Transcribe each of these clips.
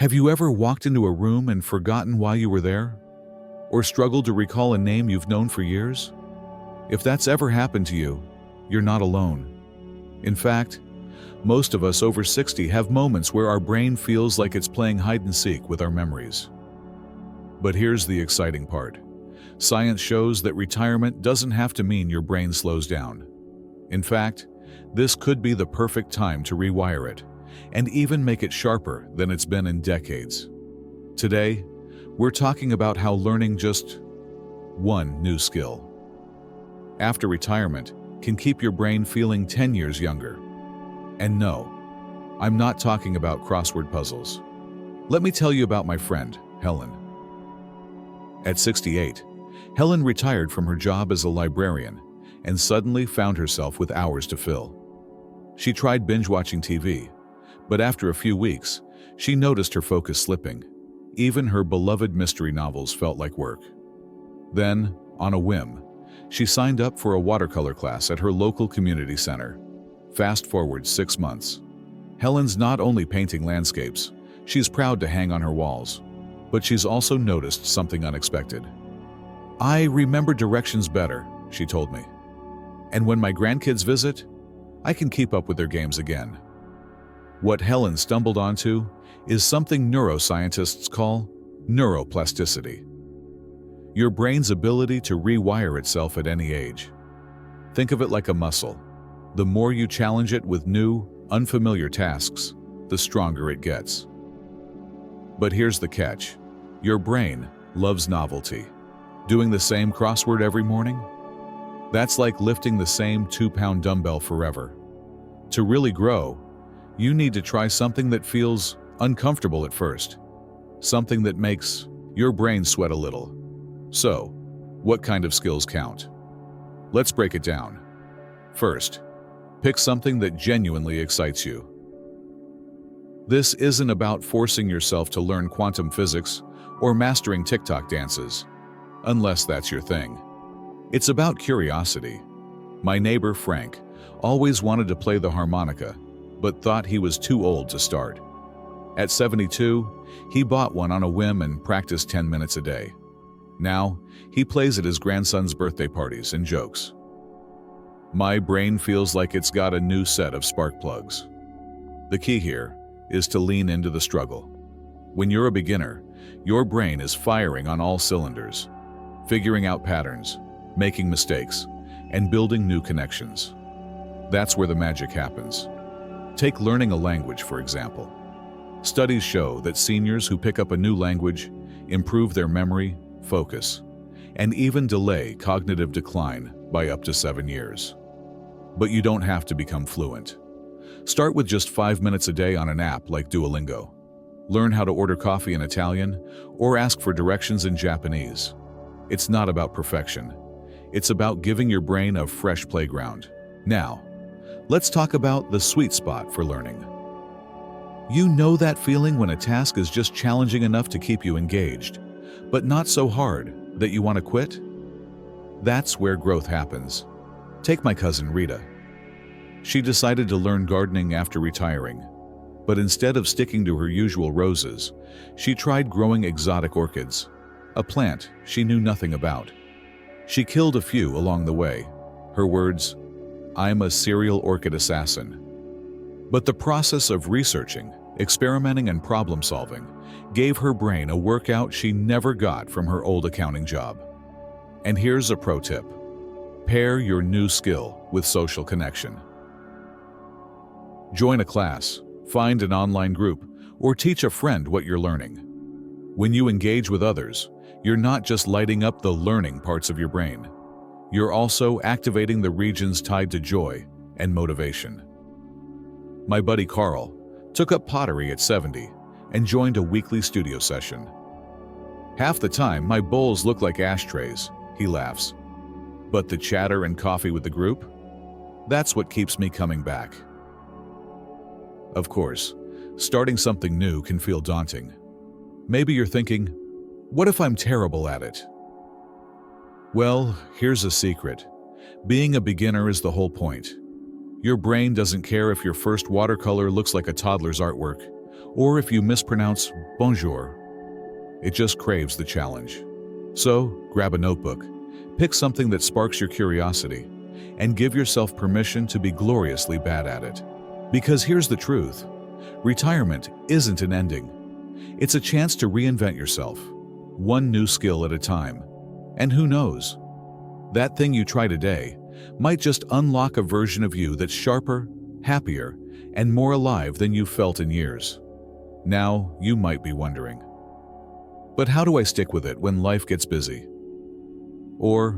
Have you ever walked into a room and forgotten why you were there? Or struggled to recall a name you've known for years? If that's ever happened to you, you're not alone. In fact, most of us over 60 have moments where our brain feels like it's playing hide and seek with our memories. But here's the exciting part. Science shows that retirement doesn't have to mean your brain slows down. In fact, this could be the perfect time to rewire it, and even make it sharper than it's been in decades. Today, we're talking about how learning just one new skill after retirement can keep your brain feeling 10 years younger. And no, I'm not talking about crossword puzzles. Let me tell you about my friend, Helen. At 68, Helen retired from her job as a librarian and suddenly found herself with hours to fill. She tried binge-watching TV, but after a few weeks, she noticed her focus slipping. Even her beloved mystery novels felt like work. Then, on a whim, she signed up for a watercolor class at her local community center. Fast forward 6 months. Helen's not only painting landscapes, she's proud to hang on her walls, but she's also noticed something unexpected. "I remember directions better," she told me. "And when my grandkids visit, I can keep up with their games again." What Helen stumbled onto is something neuroscientists call neuroplasticity. Your brain's ability to rewire itself at any age. Think of it like a muscle. The more you challenge it with new, unfamiliar tasks, the stronger it gets. But here's the catch. Your brain loves novelty. Doing the same crossword every morning? That's like lifting the same 2-pound dumbbell forever. To really grow, you need to try something that feels uncomfortable at first. Something that makes your brain sweat a little. So, what kind of skills count? Let's break it down. First, pick something that genuinely excites you. This isn't about forcing yourself to learn quantum physics or mastering TikTok dances, unless that's your thing. It's about curiosity. My neighbor Frank always wanted to play the harmonica, but thought he was too old to start. At 72, he bought one on a whim and practiced 10 minutes a day. Now, he plays at his grandson's birthday parties and jokes. My brain feels like it's got a new set of spark plugs. The key here is to lean into the struggle. When you're a beginner, your brain is firing on all cylinders, figuring out patterns, making mistakes, and building new connections. That's where the magic happens. Take learning a language, for example. Studies show that seniors who pick up a new language improve their memory, focus, and even delay cognitive decline by up to 7 years. But you don't have to become fluent. Start with just 5 minutes a day on an app like Duolingo. Learn how to order coffee in Italian or ask for directions in Japanese. It's not about perfection. It's about giving your brain a fresh playground. Now, let's talk about the sweet spot for learning. You know that feeling when a task is just challenging enough to keep you engaged, but not so hard that you want to quit? That's where growth happens. Take my cousin Rita. She decided to learn gardening after retiring, but instead of sticking to her usual roses, she tried growing exotic orchids, a plant she knew nothing about. She killed a few along the way. Her words, "I'm a serial orchid assassin." But the process of researching, experimenting, and problem-solving gave her brain a workout she never got from her old accounting job. And here's a pro tip. Pair your new skill with social connection. Join a class, find an online group, or teach a friend what you're learning. When you engage with others, you're not just lighting up the learning parts of your brain. You're also activating the regions tied to joy and motivation. My buddy Carl took up pottery at 70 and joined a weekly studio session. "Half the time, my bowls look like ashtrays," he laughs. "But the chatter and coffee with the group? That's what keeps me coming back." Of course, starting something new can feel daunting. Maybe you're thinking, what if I'm terrible at it? Well, here's a secret. Being a beginner is the whole point. Your brain doesn't care if your first watercolor looks like a toddler's artwork, or if you mispronounce bonjour. It just craves the challenge. So, grab a notebook, pick something that sparks your curiosity, and give yourself permission to be gloriously bad at it. Because here's the truth: retirement isn't an ending. It's a chance to reinvent yourself, one new skill at a time. And who knows? That thing you try today might just unlock a version of you that's sharper, happier, and more alive than you've felt in years. Now, you might be wondering, but how do I stick with it when life gets busy? Or,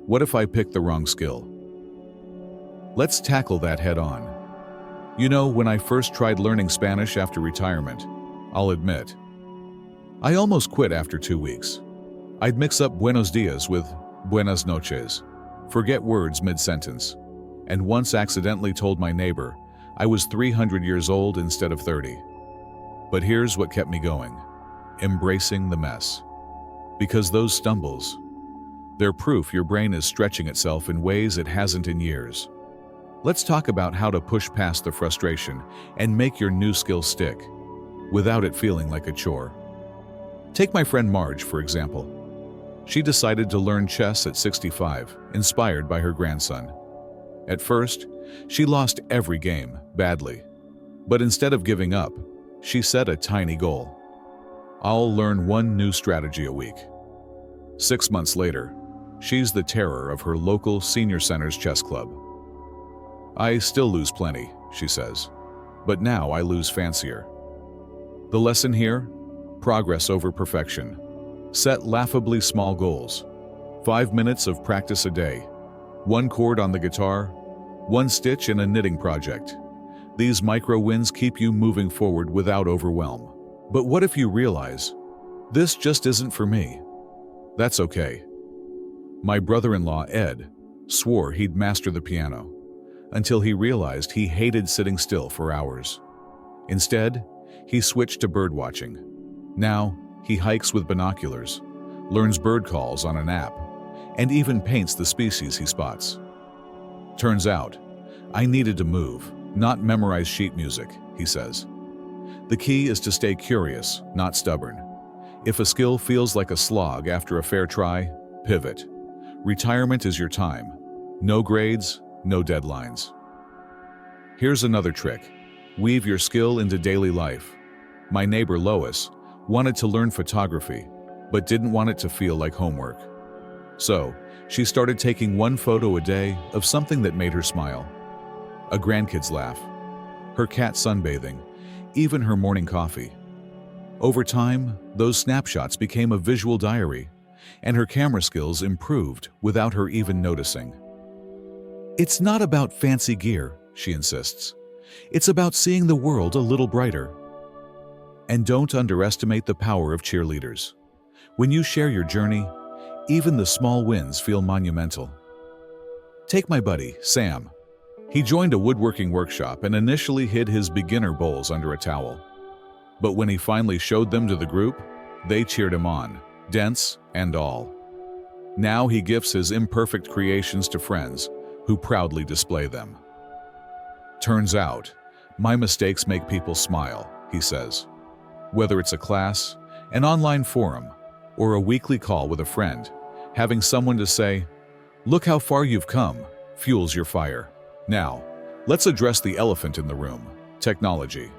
what if I pick the wrong skill? Let's tackle that head on. You know, when I first tried learning Spanish after retirement, I'll admit, I almost quit after 2 weeks. I'd mix up buenos dias with buenas noches, forget words mid-sentence, and once accidentally told my neighbor I was 300 years old instead of 30. But here's what kept me going: embracing the mess. Because those stumbles, they're proof your brain is stretching itself in ways it hasn't in years. Let's talk about how to push past the frustration and make your new skill stick, without it feeling like a chore. Take my friend Marge, for example. She decided to learn chess at 65, inspired by her grandson. At first, she lost every game, badly. But instead of giving up, she set a tiny goal. I'll learn one new strategy a week. 6 months later, she's the terror of her local senior center's chess club. I still lose plenty, she says, but now I lose fancier. The lesson here? Progress over perfection. Set laughably small goals. 5 minutes of practice a day. 1 chord on the guitar. 1 stitch in a knitting project. These micro wins keep you moving forward without overwhelm. But what if you realize, this just isn't for me? That's okay. My brother-in-law, Ed, swore he'd master the piano, until he realized he hated sitting still for hours. Instead, he switched to bird watching. Now, he hikes with binoculars, learns bird calls on an app, and even paints the species he spots. Turns out, I needed to move, not memorize sheet music, he says. The key is to stay curious, not stubborn. If a skill feels like a slog after a fair try, pivot. Retirement is your time. No grades, no deadlines. Here's another trick. Weave your skill into daily life. My neighbor Lois wanted to learn photography, but didn't want it to feel like homework. So, she started taking 1 photo a day of something that made her smile. A grandkid's laugh, her cat sunbathing, even her morning coffee. Over time, those snapshots became a visual diary, and her camera skills improved without her even noticing. It's not about fancy gear, she insists. It's about seeing the world a little brighter. And don't underestimate the power of cheerleaders. When you share your journey, even the small wins feel monumental. Take my buddy, Sam. He joined a woodworking workshop and initially hid his beginner bowls under a towel. But when he finally showed them to the group, they cheered him on, dents and all. Now he gifts his imperfect creations to friends who proudly display them. Turns out, my mistakes make people smile, he says. Whether it's a class, an online forum, or a weekly call with a friend, having someone to say, "Look how far you've come," fuels your fire. Now, let's address the elephant in the room: technology.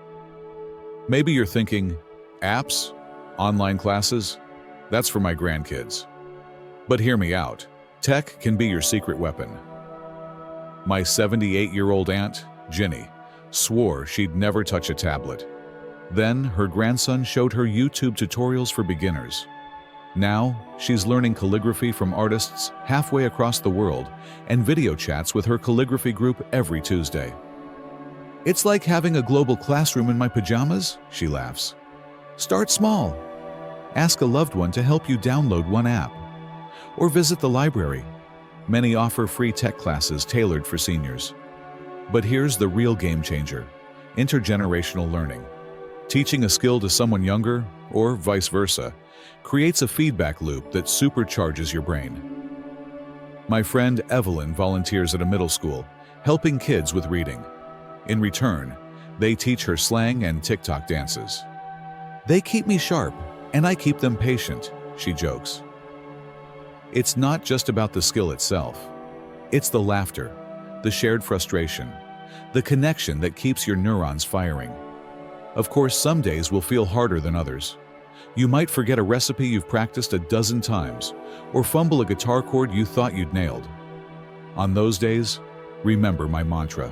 Maybe you're thinking, apps? Online classes? That's for my grandkids. But hear me out. Tech can be your secret weapon. My 78-year-old aunt, Ginny, swore she'd never touch a tablet. Then her grandson showed her YouTube tutorials for beginners. Now, she's learning calligraphy from artists halfway across the world and video chats with her calligraphy group every Tuesday. It's like having a global classroom in my pajamas, she laughs. Start small. Ask a loved one to help you download 1 app. Or visit the library. Many offer free tech classes tailored for seniors. But here's the real game changer: intergenerational learning. Teaching a skill to someone younger, or vice versa, creates a feedback loop that supercharges your brain. My friend Evelyn volunteers at a middle school, helping kids with reading. In return, They teach her slang and TikTok dances. They keep me sharp, and I keep them patient, she jokes. It's not just about the skill itself. It's the laughter, the shared frustration, the connection that keeps your neurons firing. Of course, some days will feel harder than others. You might forget a recipe you've practiced a dozen times, or fumble a guitar chord you thought you'd nailed. On those days, remember my mantra.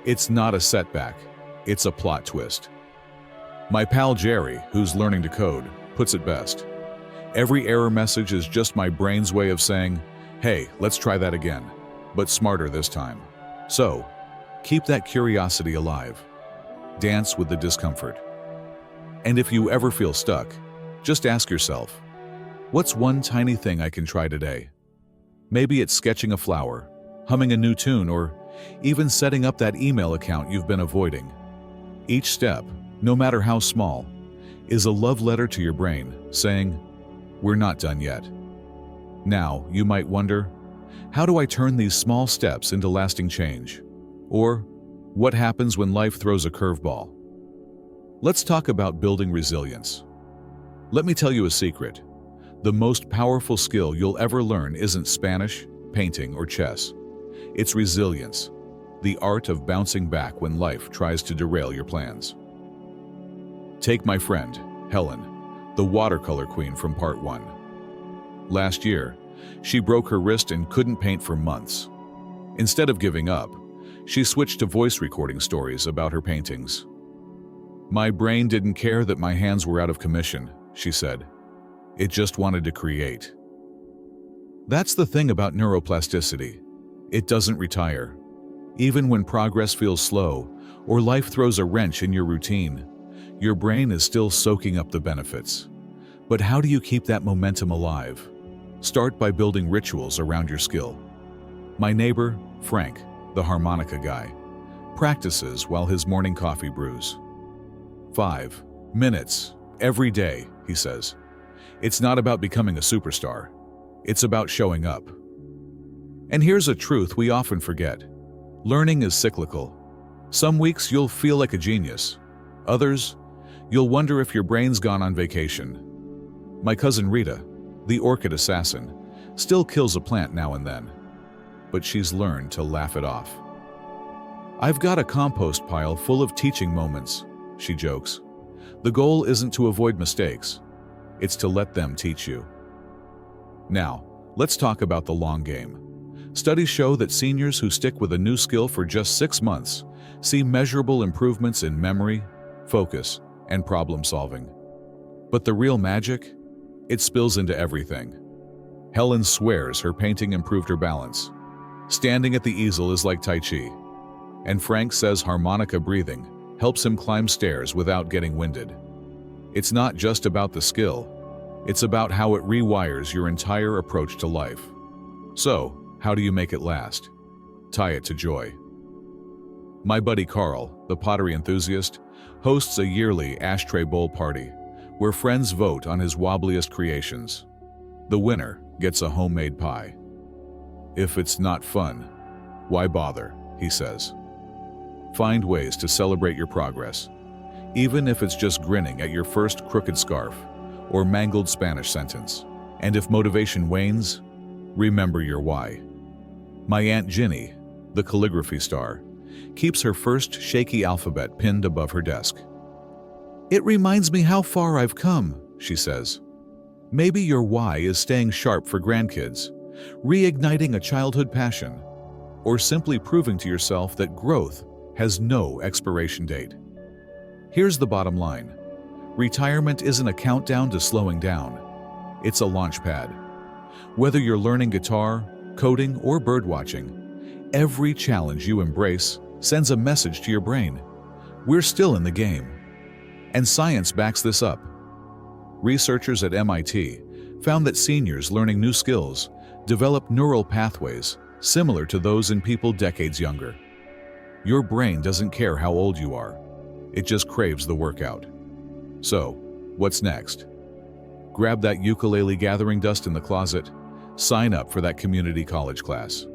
It's not a setback, it's a plot twist. My pal Jerry, who's learning to code, puts it best. Every error message is just my brain's way of saying, hey, let's try that again, but smarter this time. So, keep that curiosity alive. Dance with the discomfort. And if you ever feel stuck, just ask yourself, what's one tiny thing I can try today? Maybe it's sketching a flower, humming a new tune, or even setting up that email account you've been avoiding. Each step, no matter how small, is a love letter to your brain saying, we're not done yet. Now, you might wonder, how do I turn these small steps into lasting change? Or, what happens when life throws a curveball? Let's talk about building resilience. Let me tell you a secret. The most powerful skill you'll ever learn isn't Spanish, painting, or chess. It's resilience, the art of bouncing back when life tries to derail your plans. Take my friend, Helen, the watercolor queen from part 1. Last year, she broke her wrist and couldn't paint for months. Instead of giving up, she switched to voice recording stories about her paintings. My brain didn't care that my hands were out of commission, she said. It just wanted to create. That's the thing about neuroplasticity. It doesn't retire. Even when progress feels slow or life throws a wrench in your routine, your brain is still soaking up the benefits. But how do you keep that momentum alive? Start by building rituals around your skill. My neighbor, Frank, the harmonica guy, practices while his morning coffee brews. 5 minutes every day, he says. It's not about becoming a superstar. It's about showing up. And here's a truth we often forget. Learning is cyclical. Some weeks you'll feel like a genius. Others, you'll wonder if your brain's gone on vacation. My cousin Rita, the orchid assassin, still kills a plant now and then. But she's learned to laugh it off. I've got a compost pile full of teaching moments, she jokes. The goal isn't to avoid mistakes. It's to let them teach you. Now, let's talk about the long game. Studies show that seniors who stick with a new skill for just 6 months see measurable improvements in memory, focus, and problem solving. But the real magic? It spills into everything. Helen swears her painting improved her balance. Standing at the easel is like Tai Chi. And Frank says harmonica breathing helps him climb stairs without getting winded. It's not just about the skill. It's about how it rewires your entire approach to life. So, how do you make it last? Tie it to joy. My buddy Carl, the pottery enthusiast, hosts a yearly ashtray bowl party where friends vote on his wobbliest creations. The winner gets a homemade pie. If it's not fun, why bother, he says. Find ways to celebrate your progress, even if it's just grinning at your first crooked scarf or mangled Spanish sentence. And if motivation wanes, remember your why. My Aunt Ginny, the calligraphy star, keeps her first shaky alphabet pinned above her desk. It reminds me how far I've come, she says. Maybe your why is staying sharp for grandkids, reigniting a childhood passion, or simply proving to yourself that growth has no expiration date. Here's the bottom line. Retirement isn't a countdown to slowing down. It's a launch pad. Whether you're learning guitar, coding, or birdwatching, every challenge you embrace sends a message to your brain. We're still in the game. And science backs this up. Researchers at MIT found that seniors learning new skills develop neural pathways similar to those in people decades younger. Your brain doesn't care how old you are. It just craves the workout. So, what's next? Grab that ukulele gathering dust in the closet, sign up for that community college class,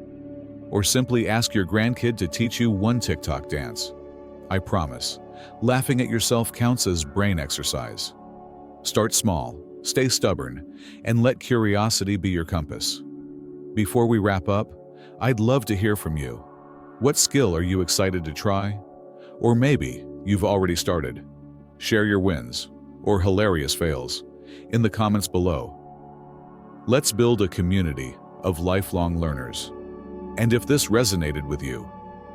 or simply ask your grandkid to teach you one TikTok dance. I promise. Laughing at yourself counts as brain exercise. Start small, stay stubborn, and let curiosity be your compass. Before we wrap up, I'd love to hear from you. What skill are you excited to try? Or maybe you've already started. Share your wins, or hilarious fails, in the comments below. Let's build a community of lifelong learners. And if this resonated with you,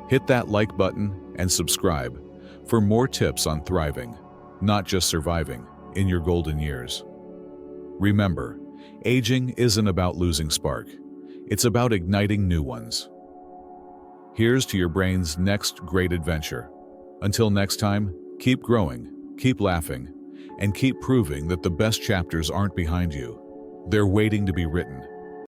hit that like button and subscribe for more tips on thriving, not just surviving, in your golden years. Remember, aging isn't about losing spark. It's about igniting new ones. Here's to your brain's next great adventure. Until next time, keep growing, keep laughing, and keep proving that the best chapters aren't behind you. They're waiting to be written.